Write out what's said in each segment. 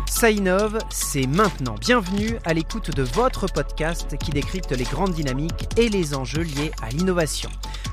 Ça innove, c'est maintenant. Bienvenue à l'écoute de votre podcast qui décrypte les grandes dynamiques et les enjeux liés à l'innovation.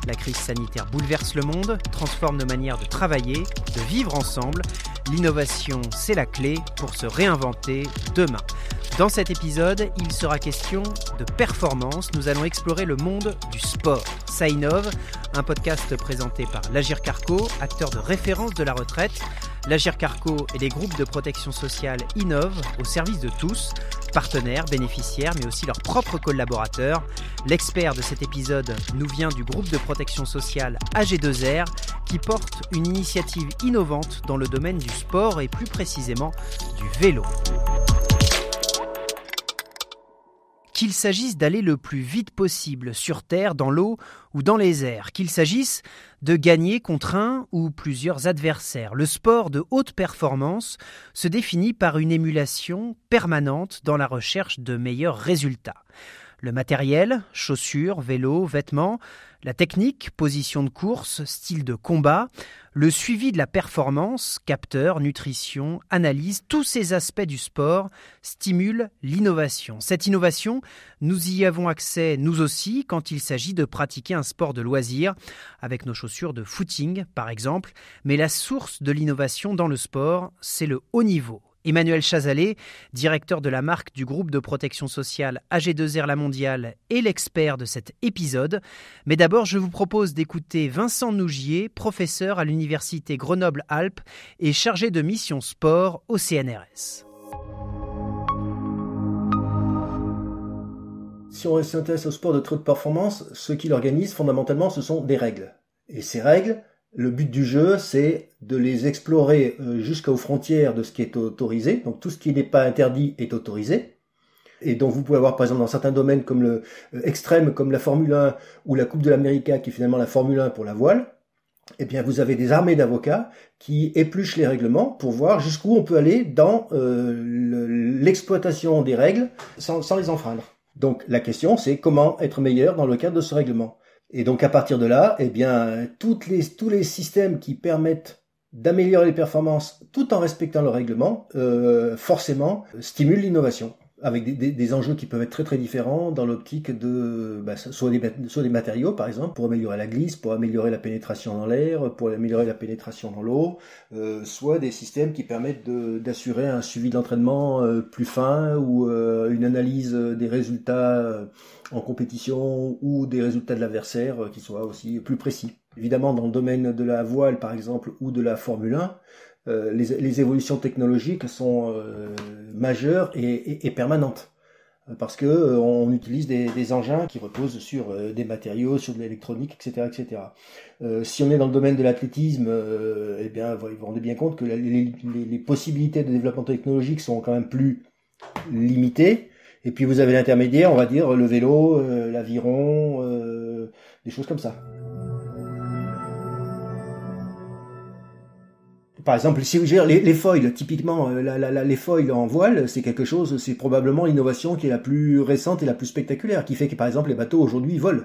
La crise sanitaire bouleverse le monde, transforme nos manières de travailler, de vivre ensemble. L'innovation, c'est la clé pour se réinventer demain. Dans cet épisode, il sera question de performance. Nous allons explorer le monde du sport. Ça innove, un podcast présenté par l'Agirc Arrco, acteur de référence de la retraite. L'Agirc Arrco et les groupes de protection sociale innovent au service de tous, partenaires, bénéficiaires, mais aussi leurs propres collaborateurs. L'expert de cet épisode nous vient du groupe de protection sociale AG2R qui porte une initiative innovante dans le domaine du sport et plus précisément du vélo. Qu'il s'agisse d'aller le plus vite possible sur terre, dans l'eau ou dans les airs, qu'il s'agisse de gagner contre un ou plusieurs adversaires, le sport de haute performance se définit par une émulation permanente dans la recherche de meilleurs résultats. Le matériel, chaussures, vélos, vêtements, la technique, position de course, style de combat, le suivi de la performance, capteurs, nutrition, analyse, tous ces aspects du sport stimulent l'innovation. Cette innovation, nous y avons accès nous aussi quand il s'agit de pratiquer un sport de loisir, avec nos chaussures de footing par exemple, mais la source de l'innovation dans le sport, c'est le haut niveau. Emmanuel Chazalet, directeur de la marque du groupe de protection sociale AG2R La Mondiale est l'expert de cet épisode. Mais d'abord, je vous propose d'écouter Vincent Nougier, professeur à l'université Grenoble-Alpes et chargé de mission sport au CNRS. Si on s'intéresse au sport de très haute performance, ce qui l'organise fondamentalement, ce sont des règles. Et ces règles, le but du jeu, c'est de les explorer jusqu'aux frontières de ce qui est autorisé. Donc tout ce qui n'est pas interdit est autorisé. Et donc vous pouvez avoir par exemple dans certains domaines comme le extrême, comme la Formule 1 ou la Coupe de l'América, qui est finalement la Formule 1 pour la voile, eh bien vous avez des armées d'avocats qui épluchent les règlements pour voir jusqu'où on peut aller dans l'exploitation des règles sans les enfreindre. Donc la question, c'est comment être meilleur dans le cadre de ce règlement. Et donc à partir de là, eh bien tous les systèmes qui permettent d'améliorer les performances tout en respectant le règlement, forcément stimulent l'innovation, avec des enjeux qui peuvent être très très différents dans l'optique de soit des matériaux par exemple pour améliorer la glisse, pour améliorer la pénétration dans l'air, pour améliorer la pénétration dans l'eau, soit des systèmes qui permettent d'assurer un suivi d'entraînement plus fin ou une analyse des résultats en compétition ou des résultats de l'adversaire qui soient aussi plus précis. Évidemment, dans le domaine de la voile, par exemple, ou de la Formule 1, les évolutions technologiques sont majeures et permanentes. Parce que on utilise des engins qui reposent sur des matériaux, sur de l'électronique, etc., etc. Si on est dans le domaine de l'athlétisme, eh bien, vous vous rendez bien compte que les possibilités de développement technologique sont quand même plus limitées. Et puis vous avez l'intermédiaire, on va dire le vélo, l'aviron, des choses comme ça. Par exemple, si vous gérez les foils, typiquement les foils en voile, c'est quelque chose, c'est probablement l'innovation qui est la plus récente et la plus spectaculaire, qui fait que par exemple les bateaux aujourd'hui volent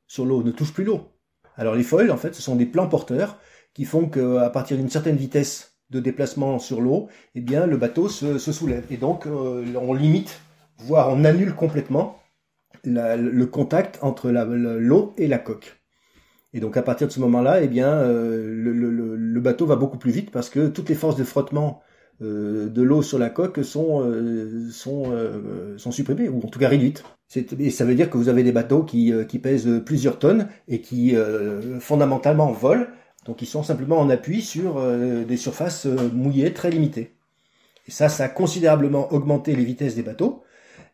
sur l'eau, ne touchent plus l'eau. Alors les foils, en fait, ce sont des plans porteurs qui font qu'à partir d'une certaine vitesse de déplacement sur l'eau, eh bien le bateau se soulève. Et donc on limite, voire on annule complètement le contact entre l'eau et la coque. Et donc à partir de ce moment-là, eh bien le bateau va beaucoup plus vite parce que toutes les forces de frottement de l'eau sur la coque sont supprimées ou en tout cas réduites. Et ça veut dire que vous avez des bateaux qui pèsent plusieurs tonnes et qui fondamentalement volent, donc ils sont simplement en appui sur des surfaces mouillées très limitées. Et ça a considérablement augmenté les vitesses des bateaux,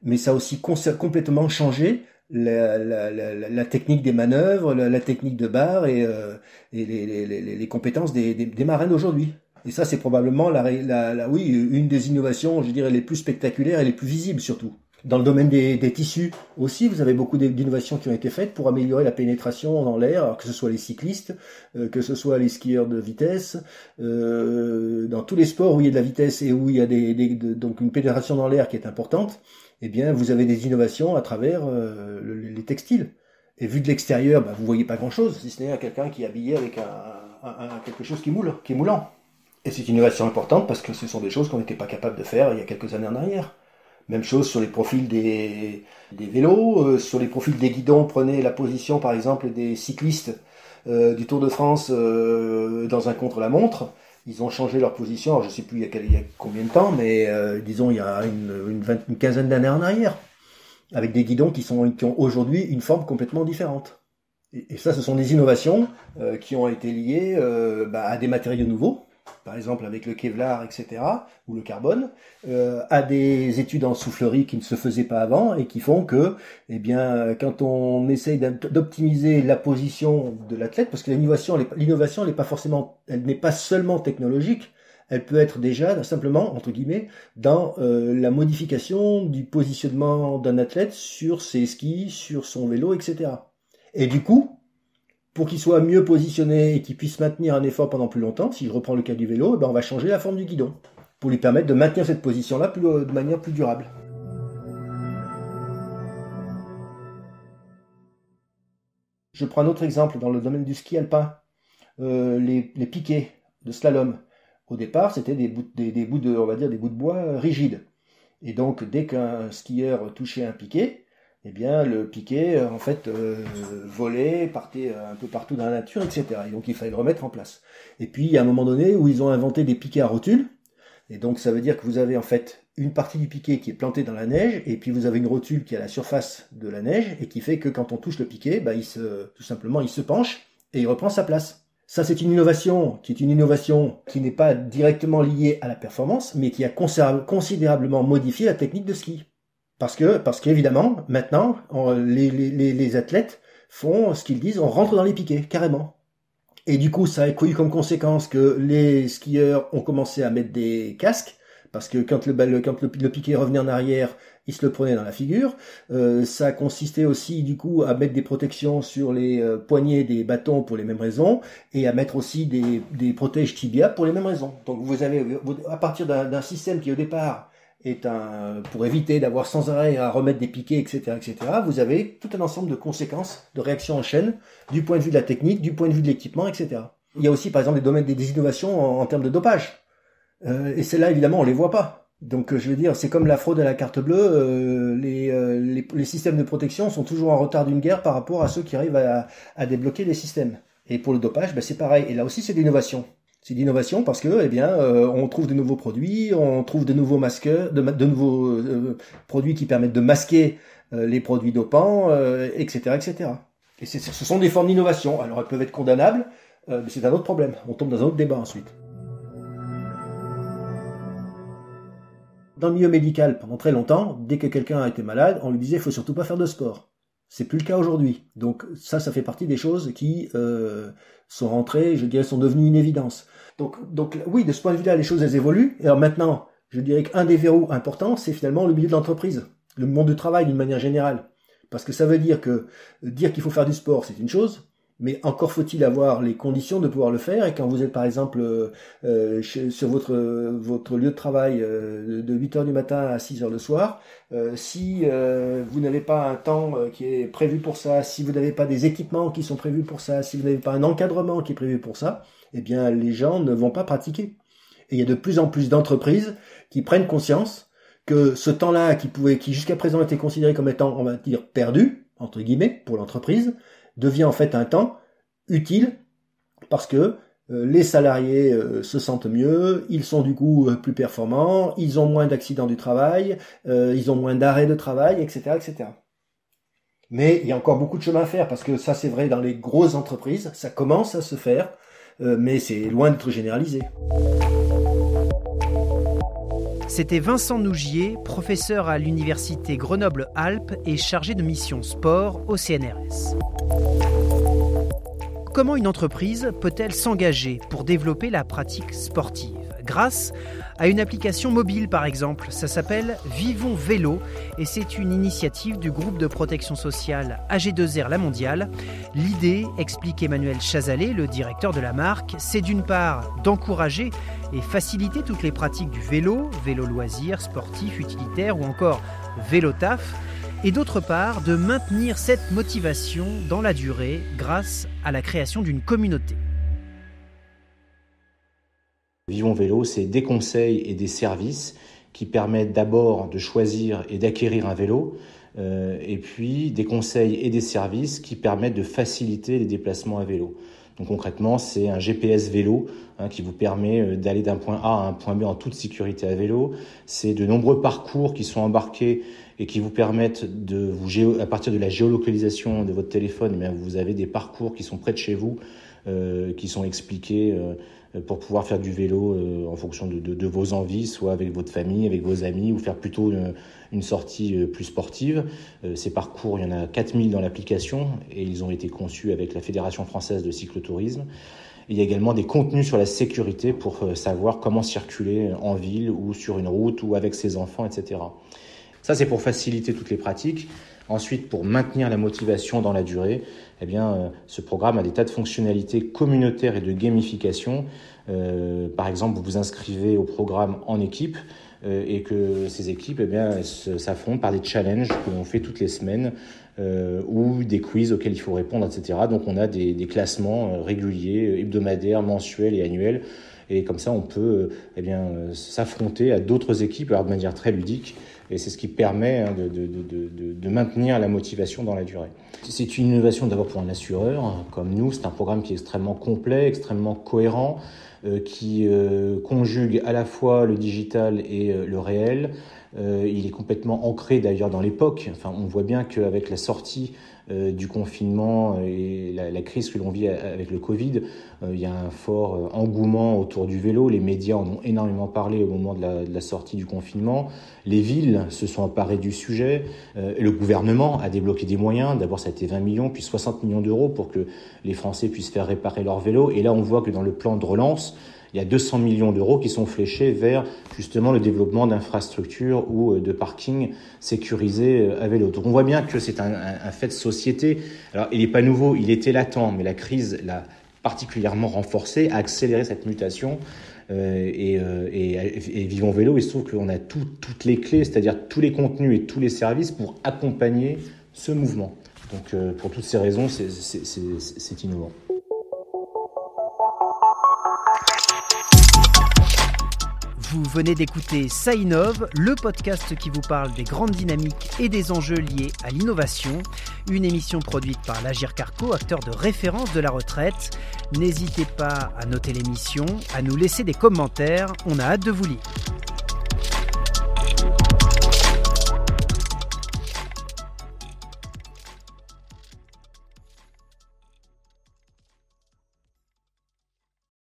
mais ça a aussi complètement changé la technique des manœuvres, la technique de barre et les compétences des marins d'aujourd'hui. Et ça, c'est probablement une des innovations, je dirais, les plus spectaculaires et les plus visibles surtout. Dans le domaine des tissus aussi, vous avez beaucoup d'innovations qui ont été faites pour améliorer la pénétration dans l'air, alors que ce soit les cyclistes, que ce soit les skieurs de vitesse, dans tous les sports où il y a de la vitesse et où il y a donc une pénétration dans l'air qui est importante, eh bien vous avez des innovations à travers les textiles. Et vu de l'extérieur, vous voyez pas grand-chose, si ce n'est quelqu'un qui est habillé avec quelque chose qui est moulant. Et c'est une innovation importante parce que ce sont des choses qu'on n'était pas capable de faire il y a quelques années en arrière. Même chose sur les profils des vélos, sur les profils des guidons. Prenez la position par exemple des cyclistes du Tour de France dans un contre-la-montre. Ils ont changé leur position, alors je ne sais plus il y a combien de temps, mais disons il y a une quinzaine d'années en arrière, avec des guidons qui ont aujourd'hui une forme complètement différente. Et ça, ce sont des innovations qui ont été liées à des matériaux nouveaux, par exemple avec le Kevlar, etc., ou le carbone, à des études en soufflerie qui ne se faisaient pas avant et qui font que, quand on essaye d'optimiser la position de l'athlète, parce que l'innovation, elle n'est pas seulement technologique, elle peut être déjà simplement, entre guillemets, dans la modification du positionnement d'un athlète sur ses skis, sur son vélo, etc. Et du coup, pour qu'il soit mieux positionné et qu'il puisse maintenir un effort pendant plus longtemps, si je reprends le cas du vélo, on va changer la forme du guidon pour lui permettre de maintenir cette position-là de manière plus durable. Je prends un autre exemple dans le domaine du ski alpin. Les piquets de slalom. Au départ, c'était des bouts de bois rigides. Et donc, dès qu'un skieur touchait un piquet, le piquet, volait, partait un peu partout dans la nature, etc. Et donc, il fallait le remettre en place. Et puis, il y a un moment donné où ils ont inventé des piquets à rotule. Et donc, ça veut dire que vous avez en fait une partie du piquet qui est plantée dans la neige, et puis vous avez une rotule qui est à la surface de la neige, et qui fait que quand on touche le piquet, il se penche, et il reprend sa place. Ça, c'est une innovation qui n'est pas directement liée à la performance, mais qui a considérablement modifié la technique de ski. Parce qu'évidemment, maintenant, les athlètes font ce qu'ils disent, on rentre dans les piquets, carrément. Et du coup, ça a eu comme conséquence que les skieurs ont commencé à mettre des casques, parce que quand le piquet revenait en arrière, ils se le prenaient dans la figure. Ça consistait aussi, du coup, à mettre des protections sur les poignets des bâtons pour les mêmes raisons, et à mettre aussi des protèges tibia pour les mêmes raisons. Donc vous avez, à partir d'un système qui au départ pour éviter d'avoir sans arrêt à remettre des piquets, etc., vous avez tout un ensemble de conséquences, de réactions en chaîne, du point de vue de la technique, du point de vue de l'équipement, etc. Il y a aussi, par exemple, des innovations en termes de dopage. Et celles-là, évidemment, on les voit pas. Donc, je veux dire, c'est comme la fraude à la carte bleue, les systèmes de protection sont toujours en retard d'une guerre par rapport à ceux qui arrivent à débloquer les systèmes. Et pour le dopage, c'est pareil. Et là aussi, c'est de l'innovation. C'est d'innovation parce que, on trouve de nouveaux produits, on trouve de nouveaux masqueurs, de nouveaux produits qui permettent de masquer les produits dopants, etc., etc. Et ce sont des formes d'innovation. Alors, elles peuvent être condamnables, mais c'est un autre problème. On tombe dans un autre débat ensuite. Dans le milieu médical, pendant très longtemps, dès que quelqu'un a été malade, on lui disait « il faut surtout pas faire de sport ». C'est plus le cas aujourd'hui. Donc ça fait partie des choses qui sont rentrées, je dirais, sont devenues une évidence. Donc oui, de ce point de vue-là, les choses elles évoluent. Et alors maintenant, je dirais qu'un des verrous importants, c'est finalement le milieu de l'entreprise, le monde du travail d'une manière générale. Parce que ça veut dire que dire qu'il faut faire du sport, c'est une chose, mais encore faut-il avoir les conditions de pouvoir le faire. Et quand vous êtes par exemple sur votre lieu de travail de 8h du matin à 6h le soir, si vous n'avez pas un temps qui est prévu pour ça, si vous n'avez pas des équipements qui sont prévus pour ça, si vous n'avez pas un encadrement qui est prévu pour ça, les gens ne vont pas pratiquer. Et il y a de plus en plus d'entreprises qui prennent conscience que ce temps-là qui jusqu'à présent était considéré comme étant, on va dire, perdu, entre guillemets, pour l'entreprise, devient en fait un temps utile parce que les salariés se sentent mieux, ils sont du coup plus performants, ils ont moins d'accidents du travail, ils ont moins d'arrêts de travail, etc., etc. Mais il y a encore beaucoup de chemin à faire parce que ça c'est vrai dans les grosses entreprises, ça commence à se faire, mais c'est loin d'être généralisé. C'était Vincent Nougier, professeur à l'université Grenoble-Alpes et chargé de mission sport au CNRS. Comment une entreprise peut-elle s'engager pour développer la pratique sportive ? Grâce à une application mobile par exemple, ça s'appelle Vivons Vélo et c'est une initiative du groupe de protection sociale AG2R La Mondiale. L'idée, explique Emmanuel Chazalet, le directeur de la marque, c'est d'une part d'encourager et faciliter toutes les pratiques du vélo loisirs, sportif, utilitaire ou encore vélo taf, et d'autre part de maintenir cette motivation dans la durée grâce à la création d'une communauté. Vivons Vélo, c'est des conseils et des services qui permettent d'abord de choisir et d'acquérir un vélo, et puis des conseils et des services qui permettent de faciliter les déplacements à vélo. Donc concrètement, c'est un GPS vélo qui vous permet d'aller d'un point A à un point B en toute sécurité à vélo. C'est de nombreux parcours qui sont embarqués et qui vous permettent à partir de la géolocalisation de votre téléphone, vous avez des parcours qui sont près de chez vous, qui sont expliqués pour pouvoir faire du vélo en fonction de vos envies, soit avec votre famille, avec vos amis, ou faire plutôt une sortie plus sportive. Ces parcours, il y en a 4000 dans l'application et ils ont été conçus avec la Fédération française de cyclotourisme. Il y a également des contenus sur la sécurité pour savoir comment circuler en ville ou sur une route ou avec ses enfants, etc. Ça, c'est pour faciliter toutes les pratiques. Ensuite, pour maintenir la motivation dans la durée, ce programme a des tas de fonctionnalités communautaires et de gamification. Par exemple, vous vous inscrivez au programme en équipe et que ces équipes s'affrontent par des challenges que l'on fait toutes les semaines ou des quiz auxquels il faut répondre, etc. Donc, on a des classements réguliers, hebdomadaires, mensuels et annuels. Et comme ça, on peut s'affronter à d'autres équipes de manière très ludique. Et c'est ce qui permet de maintenir la motivation dans la durée. C'est une innovation d'abord pour un assureur comme nous. C'est un programme qui est extrêmement complet, extrêmement cohérent, qui conjugue à la fois le digital et le réel. Il est complètement ancré d'ailleurs dans l'époque. Enfin, on voit bien qu'avec la sortie du confinement et la crise que l'on vit avec le Covid, il y a un fort engouement autour du vélo. Les médias en ont énormément parlé au moment de la sortie du confinement. Les villes se sont emparées du sujet. Le gouvernement a débloqué des moyens. D'abord, ça a été 20 millions, puis 60 millions d'euros pour que les Français puissent faire réparer leur vélo. Et là, on voit que dans le plan de relance, il y a 200 millions d'euros qui sont fléchés vers justement le développement d'infrastructures ou de parkings sécurisés à vélo. Donc on voit bien que c'est un fait de société. Alors il n'est pas nouveau, il était latent, mais la crise l'a particulièrement renforcé, a accéléré cette mutation. Et Vivons Vélo, il se trouve qu'on a toutes les clés, c'est-à-dire tous les contenus et tous les services pour accompagner ce mouvement. Donc pour toutes ces raisons, c'est innovant. Vous venez d'écouter Ça innove, le podcast qui vous parle des grandes dynamiques et des enjeux liés à l'innovation. Une émission produite par l'Agirc Arrco, acteur de référence de la retraite. N'hésitez pas à noter l'émission, à nous laisser des commentaires. On a hâte de vous lire.